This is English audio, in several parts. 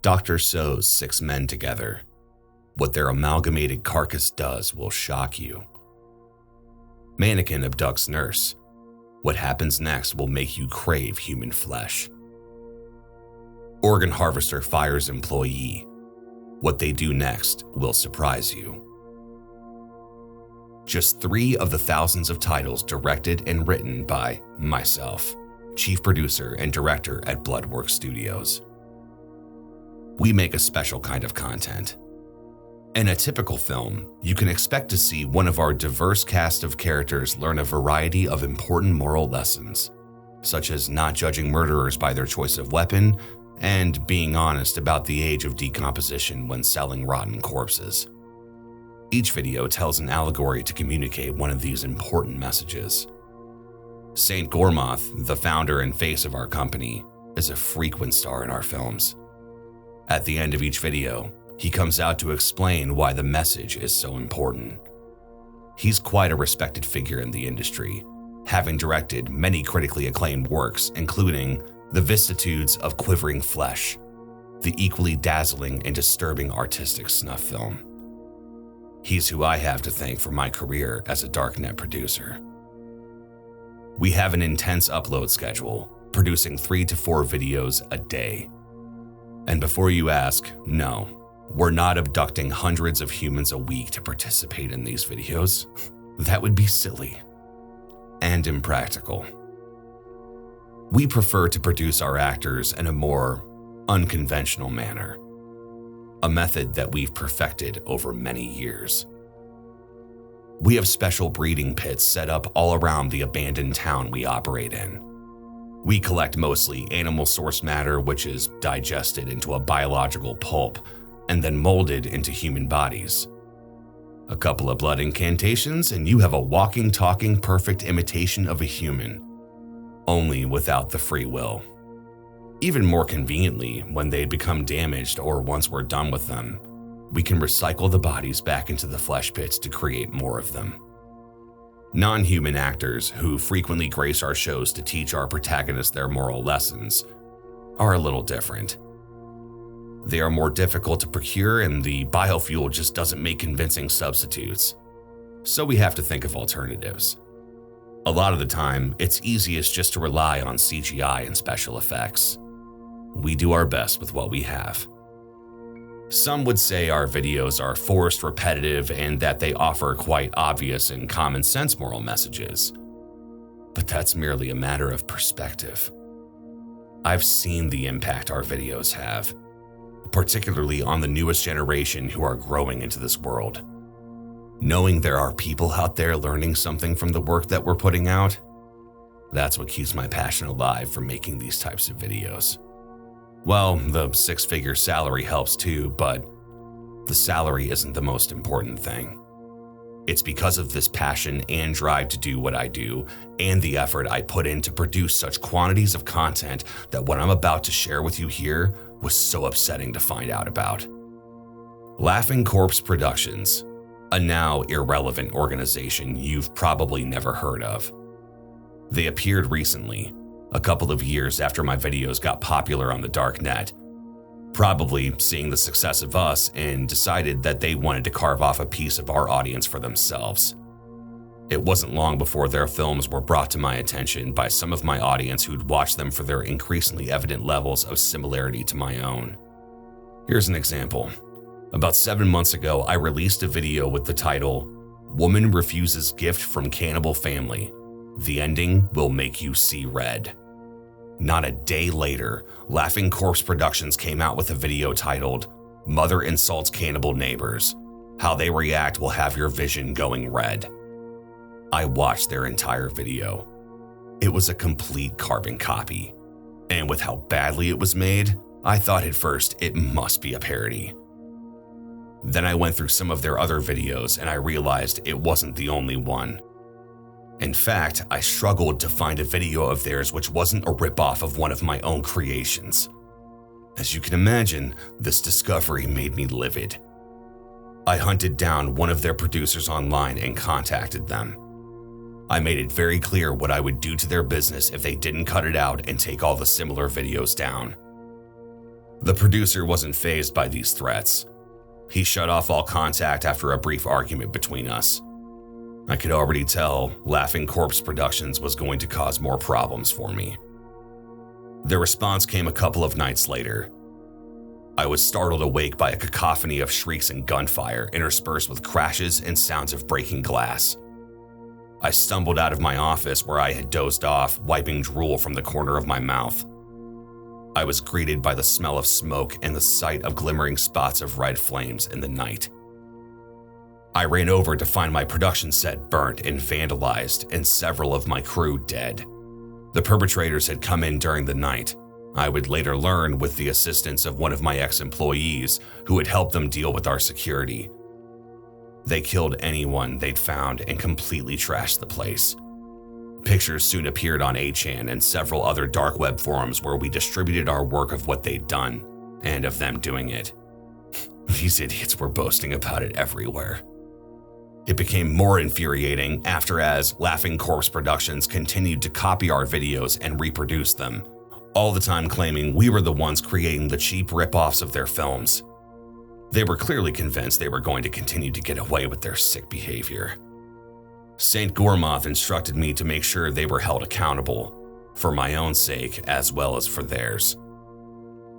Doctor sews 6 men together. What their amalgamated carcass does will shock you. Mannequin abducts nurse. What happens next will make you crave human flesh. Organ harvester fires employee. What they do next will surprise you. Just 3 of the thousands of titles directed and written by myself, chief producer and director at Bloodworks Studios. We make a special kind of content. In a typical film, you can expect to see one of our diverse cast of characters learn a variety of important moral lessons, such as not judging murderers by their choice of weapon and being honest about the age of decomposition when selling rotten corpses. Each video tells an allegory to communicate one of these important messages. Saint Gormoth, the founder and face of our company, is a frequent star in our films. At the end of each video, he comes out to explain why the message is so important. He's quite a respected figure in the industry, having directed many critically acclaimed works, including The Vicissitudes of Quivering Flesh, the equally dazzling and disturbing artistic snuff film. He's who I have to thank for my career as a darknet producer. We have an intense upload schedule, producing 3 to 4 videos a day. And before you ask, no, we're not abducting hundreds of humans a week to participate in these videos. That would be silly and impractical. We prefer to produce our actors in a more unconventional manner, a method that we've perfected over many years. We have special breeding pits set up all around the abandoned town we operate in. We collect mostly animal source matter, which is digested into a biological pulp and then molded into human bodies. A couple of blood incantations and you have a walking, talking, perfect imitation of a human, only without the free will. Even more conveniently, when they become damaged or once we're done with them, we can recycle the bodies back into the flesh pits to create more of them. Non-human actors who frequently grace our shows to teach our protagonists their moral lessons are a little different. They are more difficult to procure and the biofuel just doesn't make convincing substitutes, so we have to think of alternatives. A lot of the time, it's easiest just to rely on CGI and special effects. We do our best with what we have. Some would say our videos are forced, repetitive, and that they offer quite obvious and common sense moral messages. But that's merely a matter of perspective. I've seen the impact our videos have, particularly on the newest generation who are growing into this world. Knowing there are people out there learning something from the work that we're putting out, that's what keeps my passion alive for making these types of videos. Well, the 6-figure salary helps too, but the salary isn't the most important thing. It's because of this passion and drive to do what I do and the effort I put in to produce such quantities of content that what I'm about to share with you here was so upsetting to find out about. Laughing Corpse Productions, a now irrelevant organization you've probably never heard of. They appeared recently, a couple of years after my videos got popular on the dark net, probably seeing the success of us and decided that they wanted to carve off a piece of our audience for themselves. It wasn't long before their films were brought to my attention by some of my audience who'd watched them for their increasingly evident levels of similarity to my own. Here's an example. About 7 months ago, I released a video with the title, "Woman Refuses Gift from Cannibal Family. The Ending Will Make You See Red." Not a day later, Laughing Corpse Productions came out with a video titled, "Mother Insults Cannibal Neighbors. How They React Will Have Your Vision Going Red." I watched their entire video. It was a complete carbon copy. And with how badly it was made, I thought at first it must be a parody. Then I went through some of their other videos and I realized it wasn't the only one. In fact, I struggled to find a video of theirs which wasn't a ripoff of one of my own creations. As you can imagine, this discovery made me livid. I hunted down one of their producers online and contacted them. I made it very clear what I would do to their business if they didn't cut it out and take all the similar videos down. The producer wasn't fazed by these threats. He shut off all contact after a brief argument between us. I could already tell Laughing Corpse Productions was going to cause more problems for me. Their response came a couple of nights later. I was startled awake by a cacophony of shrieks and gunfire interspersed with crashes and sounds of breaking glass. I stumbled out of my office where I had dozed off, wiping drool from the corner of my mouth. I was greeted by the smell of smoke and the sight of glimmering spots of red flames in the night. I ran over to find my production set burnt and vandalized and several of my crew dead. The perpetrators had come in during the night. I would later learn with the assistance of one of my ex-employees who had helped them deal with our security. They killed anyone they'd found and completely trashed the place. Pictures soon appeared on 8chan and several other dark web forums where we distributed our work of what they'd done and of them doing it. These idiots were boasting about it everywhere. It became more infuriating as Laughing Corpse Productions continued to copy our videos and reproduce them, all the time claiming we were the ones creating the cheap rip-offs of their films. They were clearly convinced they were going to continue to get away with their sick behavior. Saint Gormoth instructed me to make sure they were held accountable, for my own sake as well as for theirs.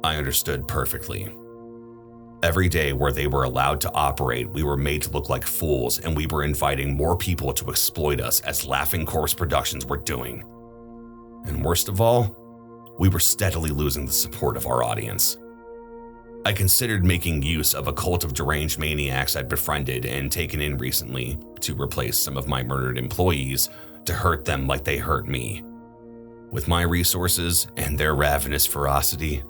I understood perfectly. Every day where they were allowed to operate, we were made to look like fools, and we were inviting more people to exploit us as Laughing Corpse Productions were doing. And worst of all, we were steadily losing the support of our audience. I considered making use of a cult of deranged maniacs I'd befriended and taken in recently to replace some of my murdered employees to hurt them like they hurt me. With my resources and their ravenous ferocity,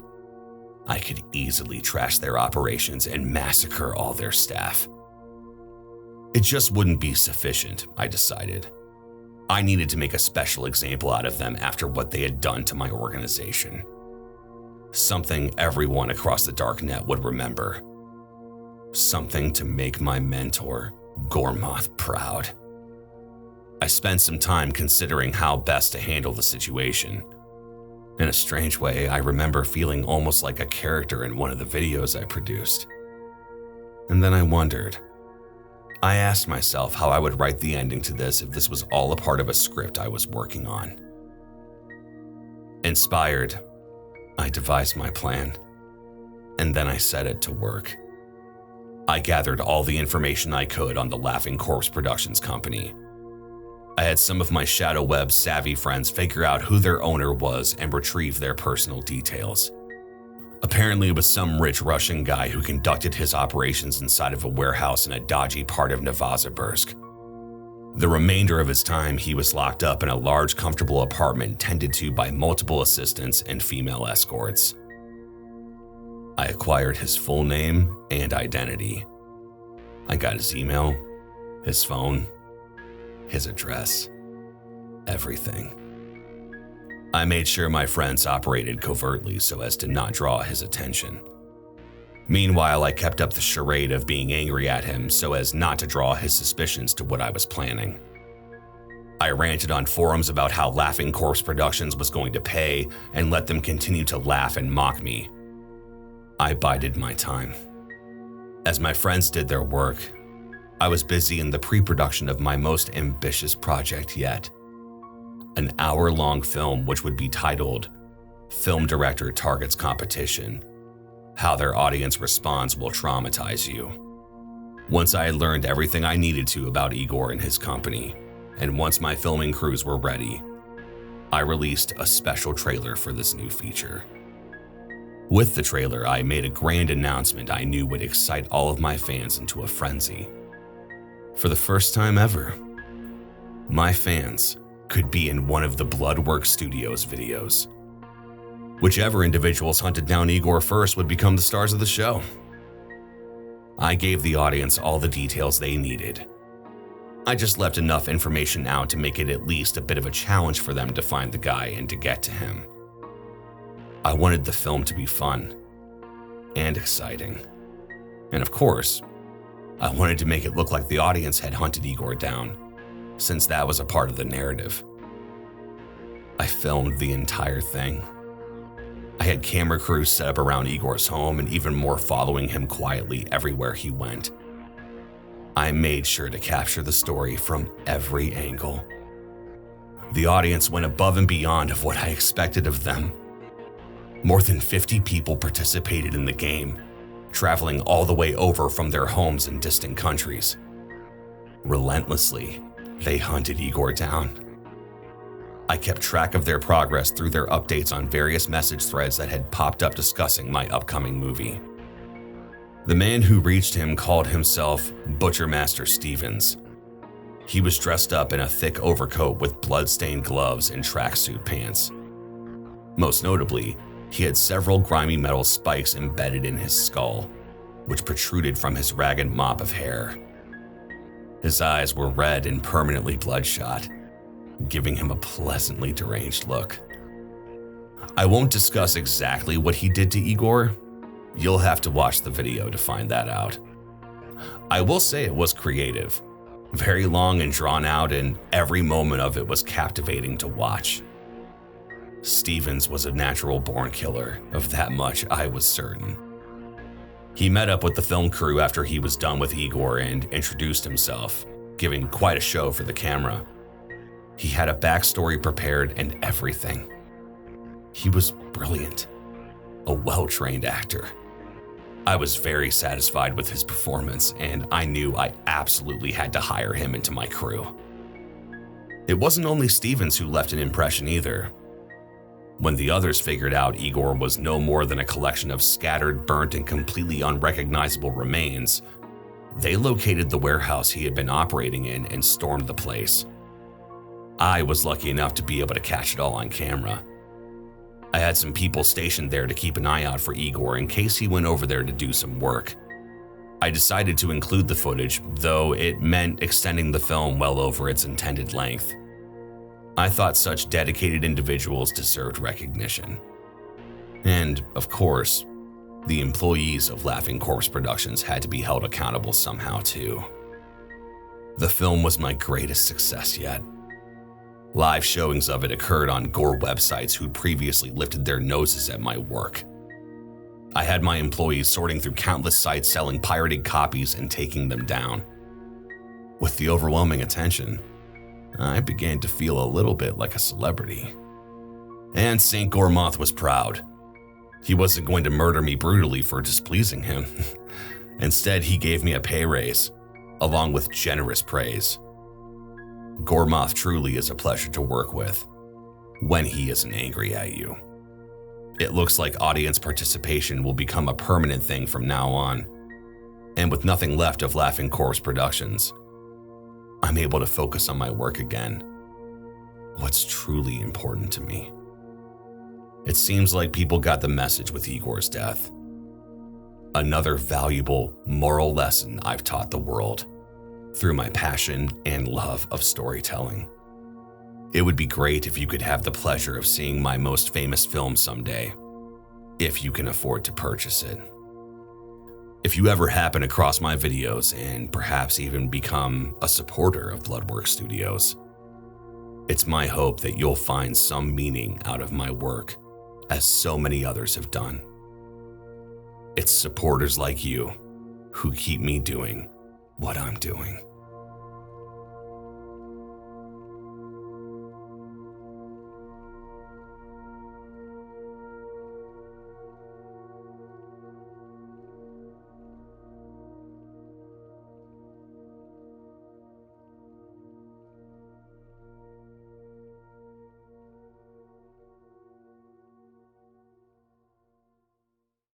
I could easily trash their operations and massacre all their staff. It just wouldn't be sufficient, I decided. I needed to make a special example out of them after what they had done to my organization. Something everyone across the darknet would remember. Something to make my mentor, Gormoth, proud. I spent some time considering how best to handle the situation. In a strange way, I remember feeling almost like a character in one of the videos I produced. And then I wondered. I asked myself how I would write the ending to this if this was all a part of a script I was working on. Inspired, I devised my plan, and then I set it to work. I gathered all the information I could on the Laughing Corpse Productions company. I had some of my shadow web savvy friends figure out who their owner was and retrieve their personal details. Apparently it was some rich Russian guy who conducted his operations inside of a warehouse in a dodgy part of Novosibirsk. The remainder of his time he was locked up in a large, comfortable apartment tended to by multiple assistants and female escorts. I acquired his full name and identity. I got his email, his phone, his address, everything. I made sure my friends operated covertly so as to not draw his attention. Meanwhile, I kept up the charade of being angry at him so as not to draw his suspicions to what I was planning. I ranted on forums about how Laughing Corpse Productions was going to pay and let them continue to laugh and mock me. I bided my time. As my friends did their work, I was busy in the pre-production of my most ambitious project yet. An hour-long film which would be titled Film Director Targets Competition: How Their Audience Response Will Traumatize You. Once I had learned everything I needed to about Igor and his company, and once my filming crews were ready, I released a special trailer for this new feature. With the trailer, I made a grand announcement I knew would excite all of my fans into a frenzy. For the first time ever, my fans could be in one of the Bloodworks Studios videos. Whichever individuals hunted down Igor first would become the stars of the show. I gave the audience all the details they needed. I just left enough information out to make it at least a bit of a challenge for them to find the guy and to get to him. I wanted the film to be fun and exciting. And of course, I wanted to make it look like the audience had hunted Igor down, since that was a part of the narrative. I filmed the entire thing, I had camera crews set up around Igor's home and even more following him quietly everywhere he went. I made sure to capture the story from every angle. The audience went above and beyond of what I expected of them. More than 50 people participated in the game, traveling all the way over from their homes in distant countries. Relentlessly, they hunted Igor down. I kept track of their progress through their updates on various message threads that had popped up discussing my upcoming movie. The man who reached him called himself Butchermaster Stevens. He was dressed up in a thick overcoat with blood-stained gloves and tracksuit pants. Most notably, he had several grimy metal spikes embedded in his skull, which protruded from his ragged mop of hair. His eyes were red and permanently bloodshot, giving him a pleasantly deranged look. I won't discuss exactly what he did to Igor. You'll have to watch the video to find that out. I will say it was creative, very long and drawn out, and every moment of it was captivating to watch. Stevens was a natural-born killer, of that much I was certain. He met up with the film crew after he was done with Igor and introduced himself, giving quite a show for the camera. He had a backstory prepared and everything. He was brilliant, a well-trained actor. I was very satisfied with his performance, and I knew I absolutely had to hire him into my crew. It wasn't only Stevens who left an impression either. When the others figured out Igor was no more than a collection of scattered, burnt, and completely unrecognizable remains, they located the warehouse he had been operating in and stormed the place. I was lucky enough to be able to catch it all on camera. I had some people stationed there to keep an eye out for Igor in case he went over there to do some work. I decided to include the footage, though it meant extending the film well over its intended length. I thought such dedicated individuals deserved recognition. And, of course, the employees of Laughing Corpse Productions had to be held accountable somehow too. The film was my greatest success yet. Live showings of it occurred on gore websites who'd previously lifted their noses at my work. I had my employees sorting through countless sites selling pirated copies and taking them down. With the overwhelming attention, I began to feel a little bit like a celebrity. And St. Gormoth was proud. He wasn't going to murder me brutally for displeasing him. Instead, he gave me a pay raise, along with generous praise. Gormoth truly is a pleasure to work with, when he isn't angry at you. It looks like audience participation will become a permanent thing from now on. And with nothing left of Laughing Corpse Productions, I'm able to focus on my work again. What's truly important to me. It seems like people got the message with Igor's death. Another valuable moral lesson I've taught the world through my passion and love of storytelling. It would be great if you could have the pleasure of seeing my most famous film someday, if you can afford to purchase it. If you ever happen across my videos and perhaps even become a supporter of Bloodworks Studios, it's my hope that you'll find some meaning out of my work, as so many others have done. It's supporters like you who keep me doing what I'm doing.